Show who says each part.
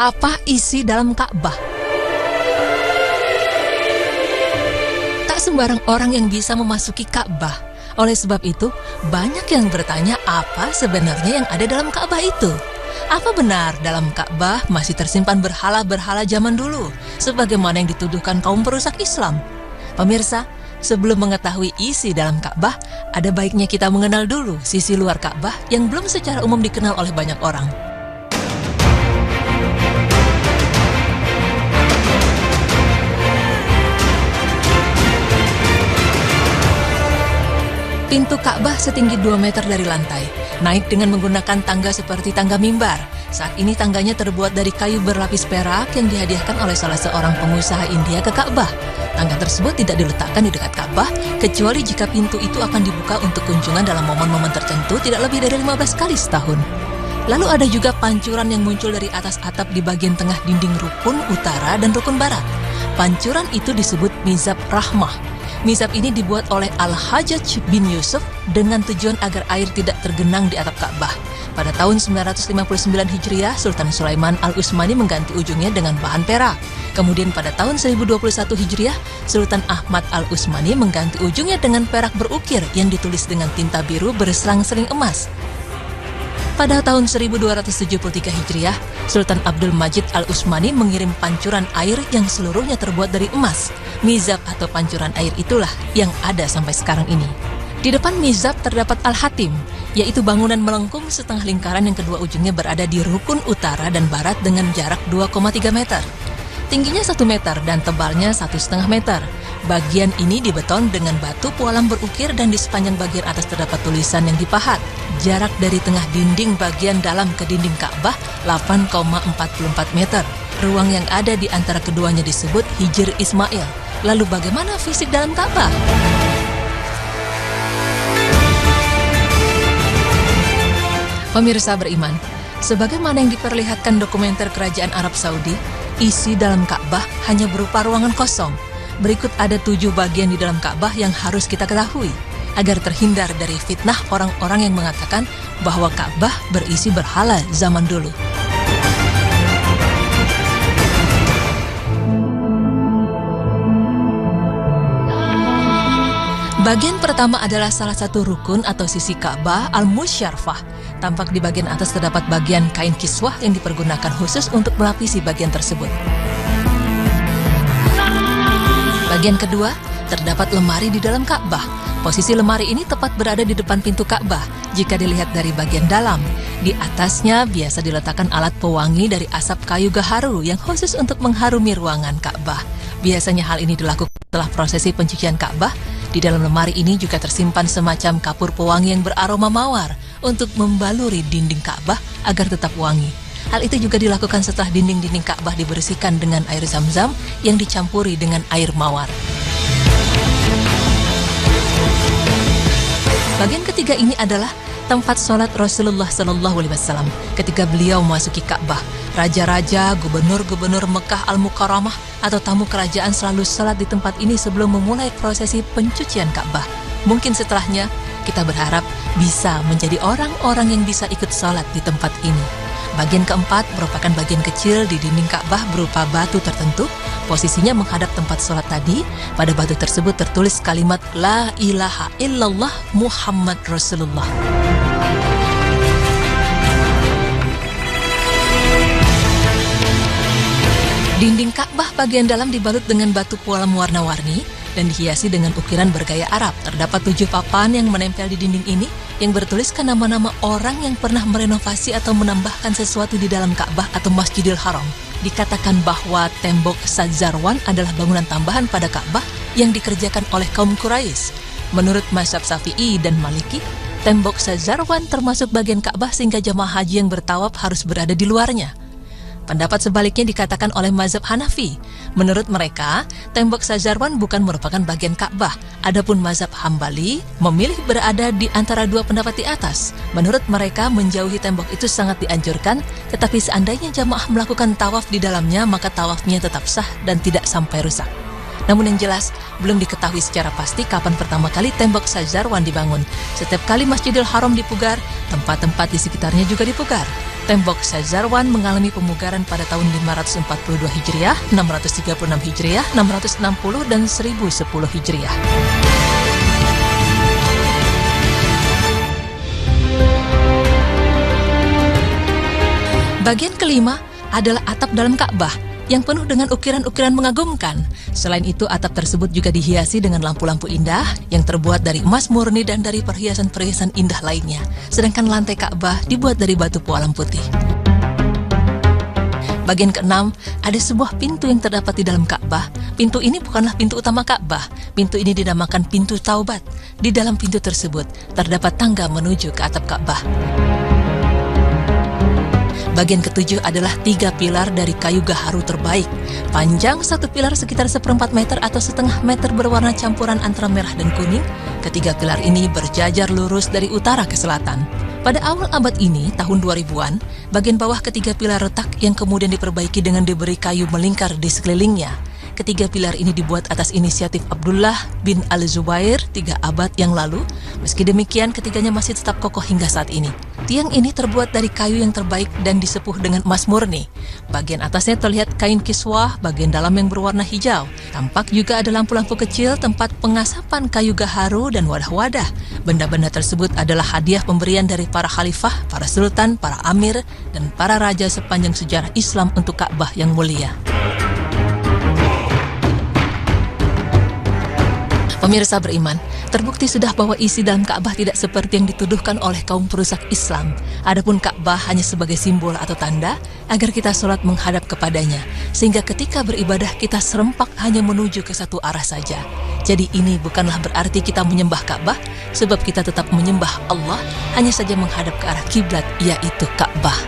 Speaker 1: Apa isi dalam Ka'bah? Tak sembarang orang yang bisa memasuki Ka'bah. Oleh sebab itu, banyak yang bertanya apa sebenarnya yang ada dalam Ka'bah itu. Apa benar dalam Ka'bah masih tersimpan berhala-berhala zaman dulu, sebagaimana yang dituduhkan kaum perusak Islam? Pemirsa, sebelum mengetahui isi dalam Ka'bah, ada baiknya kita mengenal dulu sisi luar Ka'bah yang belum secara umum dikenal oleh banyak orang. Pintu Ka'bah setinggi 2 meter dari lantai, naik dengan menggunakan tangga seperti tangga mimbar. Saat ini tangganya terbuat dari kayu berlapis perak yang dihadiahkan oleh salah seorang pengusaha India ke Ka'bah. Tangga tersebut tidak diletakkan di dekat Ka'bah, kecuali jika pintu itu akan dibuka untuk kunjungan dalam momen-momen tertentu tidak lebih dari 15 kali setahun. Lalu ada juga pancuran yang muncul dari atas atap di bagian tengah dinding rukun utara dan rukun barat. Pancuran itu disebut Mizab Rahmah. Mizab ini dibuat oleh Al-Hajjaj bin Yusuf dengan tujuan agar air tidak tergenang di atap Ka'bah. Pada tahun 959 Hijriah, Sultan Sulaiman Al-Utsmani mengganti ujungnya dengan bahan perak. Kemudian pada tahun 1021 Hijriah, Sultan Ahmad Al-Utsmani mengganti ujungnya dengan perak berukir yang ditulis dengan tinta biru berselang-seling emas. Pada tahun 1273 Hijriah, Sultan Abdul Majid Al-Utsmani mengirim pancuran air yang seluruhnya terbuat dari emas. Mizab atau pancuran air itulah yang ada sampai sekarang ini. Di depan Mizab terdapat Al-Hatim, yaitu bangunan melengkung setengah lingkaran yang kedua ujungnya berada di rukun utara dan barat dengan jarak 2,3 meter. Tingginya 1 meter dan tebalnya 1,5 meter. Bagian ini dibeton dengan batu pualam berukir dan di sepanjang bagian atas terdapat tulisan yang dipahat. Jarak dari tengah dinding bagian dalam ke dinding Ka'bah 8,44 meter. Ruang yang ada di antara keduanya disebut Hijr Ismail. Lalu bagaimana fisik dalam Ka'bah? Pemirsa beriman, sebagaimana yang diperlihatkan dokumenter Kerajaan Arab Saudi, isi dalam Ka'bah hanya berupa ruangan kosong. Berikut ada 7 bagian di dalam Ka'bah yang harus kita ketahui, agar terhindar dari fitnah orang-orang yang mengatakan bahwa Ka'bah berisi berhala zaman dulu. Bagian pertama adalah salah satu rukun atau sisi Ka'bah Al-Musyarrafah. Tampak di bagian atas terdapat bagian kain kiswah yang dipergunakan khusus untuk melapisi bagian tersebut. Bagian kedua, terdapat lemari di dalam Ka'bah. Posisi lemari ini tepat berada di depan pintu Ka'bah jika dilihat dari bagian dalam. Di atasnya biasa diletakkan alat pewangi dari asap kayu gaharu yang khusus untuk mengharumi ruangan Ka'bah. Biasanya hal ini dilakukan setelah prosesi pencucian Ka'bah. Di dalam lemari ini juga tersimpan semacam kapur pewangi yang beraroma mawar untuk membaluri dinding Ka'bah agar tetap wangi. Hal itu juga dilakukan setelah dinding-dinding Ka'bah dibersihkan dengan air zam-zam yang dicampuri dengan air mawar. Bagian ketiga ini adalah tempat sholat Rasulullah SAW ketika beliau memasuki Ka'bah. Raja-raja, gubernur-gubernur Mekah Al-Mukarramah atau tamu kerajaan selalu sholat di tempat ini sebelum memulai prosesi pencucian Ka'bah. Mungkin setelahnya kita berharap bisa menjadi orang-orang yang bisa ikut sholat di tempat ini. Bagian keempat merupakan bagian kecil di dinding Ka'bah berupa batu tertentu. Posisinya menghadap tempat sholat tadi. Pada batu tersebut tertulis kalimat La ilaha illallah Muhammad Rasulullah. Dinding Ka'bah bagian dalam dibalut dengan batu pualam warna-warni dan dihiasi dengan ukiran bergaya Arab. Terdapat 7 papan yang menempel di dinding ini yang bertuliskan nama-nama orang yang pernah merenovasi atau menambahkan sesuatu di dalam Ka'bah atau Masjidil Haram. Dikatakan bahwa tembok Sadzarwan adalah bangunan tambahan pada Ka'bah yang dikerjakan oleh kaum Quraisy. Menurut mazhab Syafi'i dan Maliki, tembok Sadzarwan termasuk bagian Ka'bah sehingga jamaah haji yang bertawaf harus berada di luarnya. Pendapat sebaliknya dikatakan oleh mazhab Hanafi. Menurut mereka, tembok Sadzarwan bukan merupakan bagian Ka'bah. Adapun mazhab Hambali memilih berada di antara 2 pendapat di atas. Menurut mereka, menjauhi tembok itu sangat dianjurkan, tetapi seandainya jamaah melakukan tawaf di dalamnya, maka tawafnya tetap sah dan tidak sampai rusak. Namun yang jelas, belum diketahui secara pasti kapan pertama kali tembok Sadzarwan dibangun. Setiap kali Masjidil Haram dipugar, tempat-tempat di sekitarnya juga dipugar. Tembok Syazarwan mengalami pemugaran pada tahun 542 Hijriah, 636 Hijriah, 660 dan 1010 Hijriah. Bagian kelima adalah atap dalam Ka'bah yang penuh dengan ukiran-ukiran mengagumkan. Selain itu, atap tersebut juga dihiasi dengan lampu-lampu indah yang terbuat dari emas murni dan dari perhiasan-perhiasan indah lainnya. Sedangkan lantai Ka'bah dibuat dari batu pualam putih. Bagian keenam, ada sebuah pintu yang terdapat di dalam Ka'bah. Pintu ini bukanlah pintu utama Ka'bah. Pintu ini dinamakan pintu Taubat. Di dalam pintu tersebut terdapat tangga menuju ke atap Ka'bah. Bagian ketujuh adalah 3 pilar dari kayu gaharu terbaik. Panjang satu pilar sekitar 1/4 meter atau setengah meter berwarna campuran antara merah dan kuning. Ketiga pilar ini berjajar lurus dari utara ke selatan. Pada awal abad ini, tahun 2000-an, bagian bawah ketiga pilar retak yang kemudian diperbaiki dengan diberi kayu melingkar di sekelilingnya. Ketiga pilar ini dibuat atas inisiatif Abdullah bin Al-Zubair 3 abad yang lalu. Meski demikian, ketiganya masih tetap kokoh hingga saat ini. Tiang ini terbuat dari kayu yang terbaik dan disepuh dengan emas murni. Bagian atasnya terlihat kain kiswah, bagian dalam yang berwarna hijau. Tampak juga ada lampu-lampu kecil, tempat pengasapan kayu gaharu dan wadah-wadah. Benda-benda tersebut adalah hadiah pemberian dari para khalifah, para sultan, para amir, dan para raja sepanjang sejarah Islam untuk Ka'bah yang mulia. Pemirsa beriman, terbukti sudah bahwa isi dalam Ka'bah tidak seperti yang dituduhkan oleh kaum perusak Islam. Adapun Ka'bah hanya sebagai simbol atau tanda agar kita sholat menghadap kepadanya, sehingga ketika beribadah kita serempak hanya menuju ke satu arah saja. Jadi ini bukanlah berarti kita menyembah Ka'bah, sebab kita tetap menyembah Allah, hanya saja menghadap ke arah kiblat, yaitu Ka'bah.